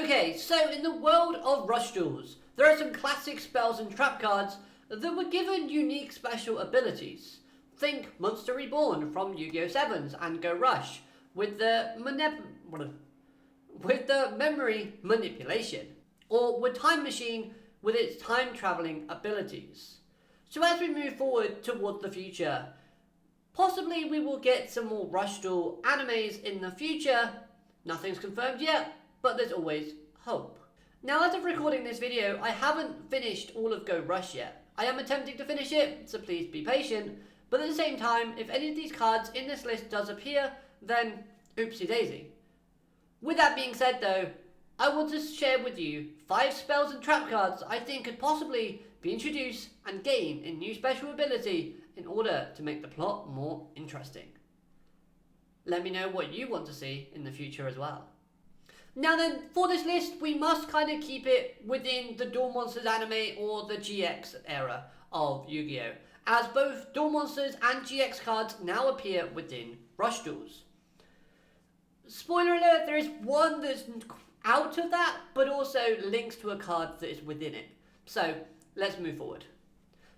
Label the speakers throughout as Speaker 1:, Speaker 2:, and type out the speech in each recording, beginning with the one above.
Speaker 1: Okay, so in the world of rush duels, there are some classic spells and trap cards that were given unique special abilities. Think Monster Reborn from Yu-Gi-Oh! 7s and Go Rush with with the memory manipulation, or with Time Machine with its time traveling abilities. So as we move forward towards the future, possibly we will get some more Rush Duel animes in the future. Nothing's confirmed yet, but there's always hope. Now, as of recording this video, I haven't finished all of Go Rush yet. I am attempting to finish it, so please be patient, but at the same time, if any of these cards in this list does appear, then oopsie daisy. With that being said though, I want to share with you 5 spells and trap cards I think could possibly be introduced and gain a new special ability in order to make the plot more interesting. Let me know what you want to see in the future as well. Now then, for this list, we must kind of keep it within the Duel Monsters anime or the GX era of Yu-Gi-Oh! As both Duel Monsters and GX cards now appear within Rush Duels. Spoiler alert, there is one that's out of that, but also links to a card that is within it. So, let's move forward.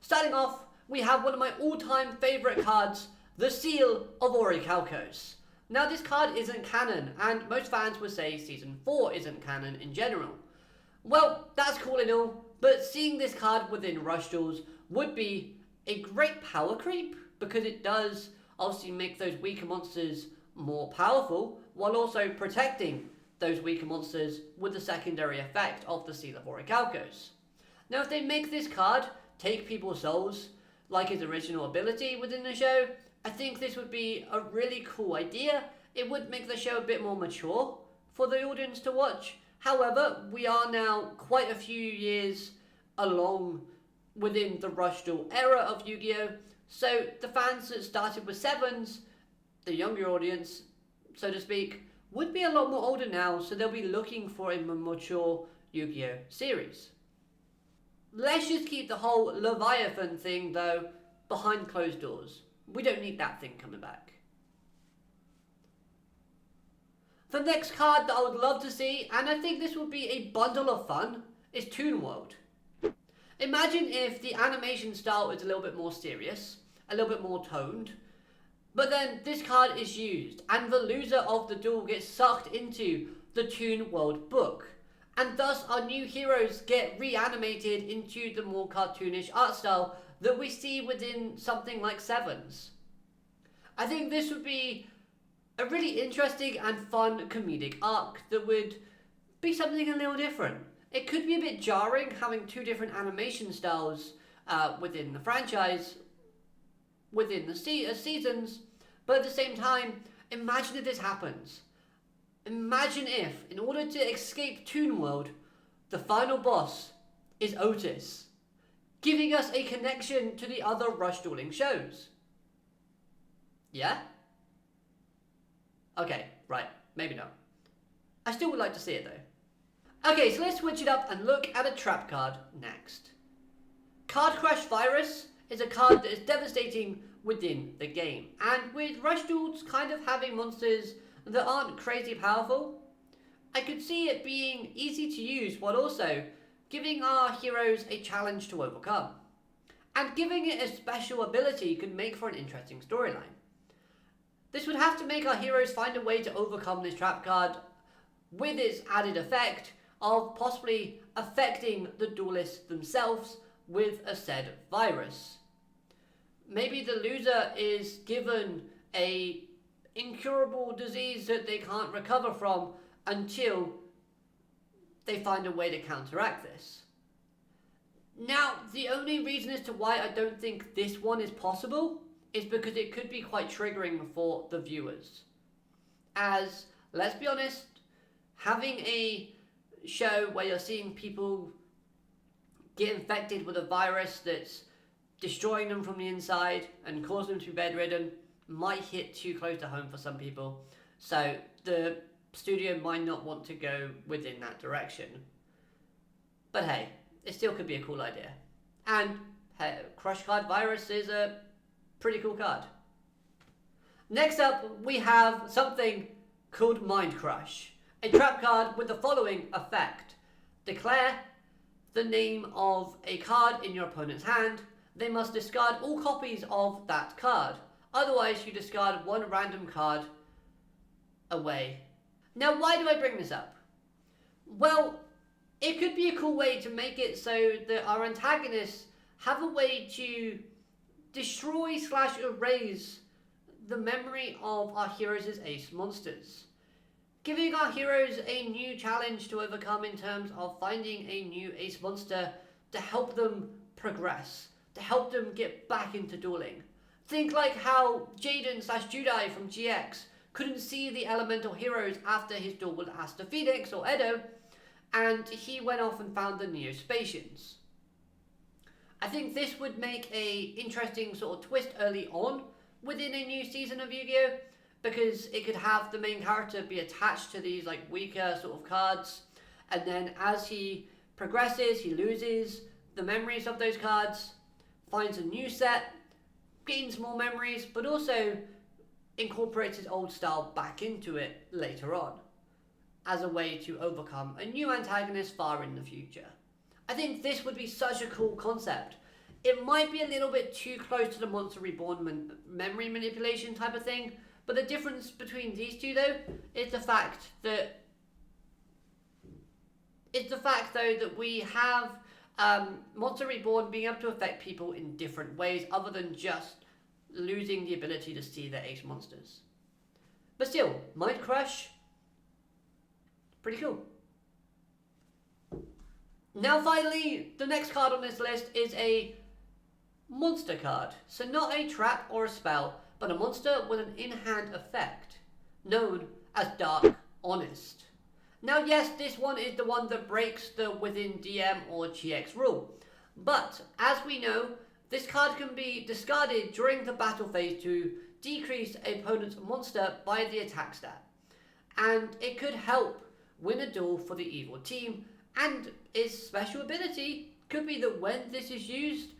Speaker 1: Starting off, we have one of my all-time favourite cards, the Seal of Orichalcos. Now this card isn't canon, and most fans would say Season 4 isn't canon in general. Well, that's cool and all, but seeing this card within Rush Duels would be a great power creep, because it does obviously make those weaker monsters more powerful, while also protecting those weaker monsters with the secondary effect of the Seal of Orichalcos. Now if they make this card take people's souls, like his original ability within the show, I think this would be a really cool idea. It would make the show a bit more mature for the audience to watch. However, we are now quite a few years along within the Rush Duel era of Yu-Gi-Oh! So the fans that started with 7s, the younger audience, so to speak, would be a lot more older now, so they'll be looking for a more mature Yu-Gi-Oh! Series. Let's just keep the whole Leviathan thing, though, behind closed doors. We don't need that thing coming back. The next card that I would love to see, and I think this would be a bundle of fun, is Toon World. Imagine if the animation style is a little bit more serious, a little bit more toned, but then this card is used, and the loser of the duel gets sucked into the Toon World book, and thus our new heroes get reanimated into the more cartoonish art style that we see within something like 7s. I think this would be a really interesting and fun comedic arc that would be something a little different. It could be a bit jarring having 2 different animation styles within the franchise, within the seasons, but at the same time, imagine if this happens. Imagine if, in order to escape Toon World, the final boss is Otis, giving us a connection to the other Rush Dueling shows. Yeah? Okay, right, maybe not. I still would like to see it though. Okay, so let's switch it up and look at a trap card next. Card Crash Virus is a card that is devastating within the game, and with Rush Duels kind of having monsters that aren't crazy powerful, I could see it being easy to use while also giving our heroes a challenge to overcome. And giving it a special ability could make for an interesting storyline. This would have to make our heroes find a way to overcome this trap card with its added effect of possibly affecting the duelists themselves with a said virus. Maybe the loser is given a incurable disease that they can't recover from until they find a way to counteract this. Now, the only reason as to why I don't think this one is possible is because it could be quite triggering for the viewers. As, let's be honest, having a show where you're seeing people get infected with a virus that's destroying them from the inside and causing them to be bedridden might hit too close to home for some people. So the studio might not want to go within that direction. But hey, it still could be a cool idea. And hey, Crush Card Virus is a pretty cool card. Next up, we have something called Mind Crush, a trap card with the following effect. Declare the name of a card in your opponent's hand. They must discard all copies of that card. Otherwise, you discard one random card away. Now, why do I bring this up? Well, it could be a cool way to make it so that our antagonists have a way to destroy / erase the memory of our heroes as ace monsters, giving our heroes a new challenge to overcome in terms of finding a new ace monster to help them progress, to help them get back into dueling. Think like how Jaden / Judai from GX couldn't see the elemental heroes after his duel with Asta Phoenix or Edo, and he went off and found the Neospatians. I think this would make a interesting sort of twist early on within a new season of Yu-Gi-Oh! Because it could have the main character be attached to these like weaker sort of cards, and then as he progresses, he loses the memories of those cards, finds a new set, gains more memories, but also incorporates his old style back into it later on as a way to overcome a new antagonist far in the future. I think this would be such a cool concept. It might be a little bit too close to the Monster Reborn memory manipulation type of thing, but the difference between these two though is the fact that we have Monster Reborn being able to affect people in different ways other than just losing the ability to see their ace monsters. But still, Mind Crush, pretty cool. Now finally, the next card on this list is a monster card. So not a trap or a spell, but a monster with an in-hand effect, known as Dark Honest. Now yes, this one is the one that breaks the within DM or GX rule, but as we know, this card can be discarded during the battle phase to decrease an opponent's monster by the attack stat, and it could help win a duel for the evil team, and its special ability could be that when this is used,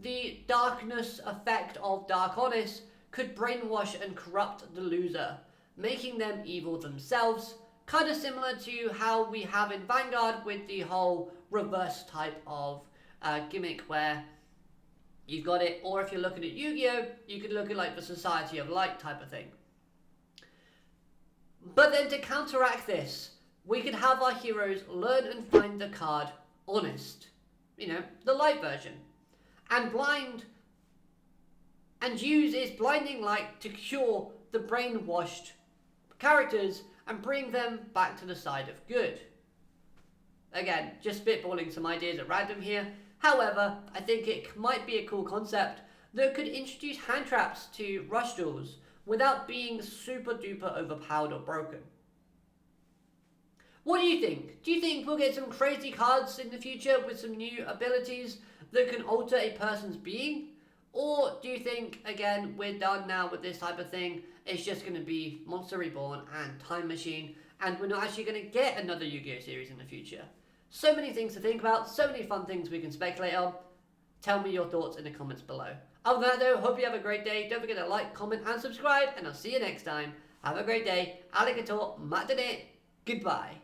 Speaker 1: the darkness effect of Dark Honest could brainwash and corrupt the loser, making them evil themselves, kind of similar to how we have in Vanguard with the whole reverse type of gimmick where you've got it, or if you're looking at Yu-Gi-Oh, you could look at like the Society of Light type of thing. But then to counteract this, we could have our heroes learn and find the card Honest, you know, the light version, and use its blinding light to cure the brainwashed characters and bring them back to the side of good. Again, just spitballing some ideas at random here. However, I think it might be a cool concept that could introduce hand traps to rush duels without being super duper overpowered or broken. What do you think? Do you think we'll get some crazy cards in the future with some new abilities that can alter a person's being? Or do you think, again, we're done now with this type of thing, it's just going to be Monster Reborn and Time Machine, and we're not actually going to get another Yu-Gi-Oh! Series in the future? So many things to think about, so many fun things we can speculate on. Tell me your thoughts in the comments below. Other than that though, hope you have a great day. Don't forget to like, comment and subscribe, and I'll see you next time. Have a great day. Alligator, matane, goodbye.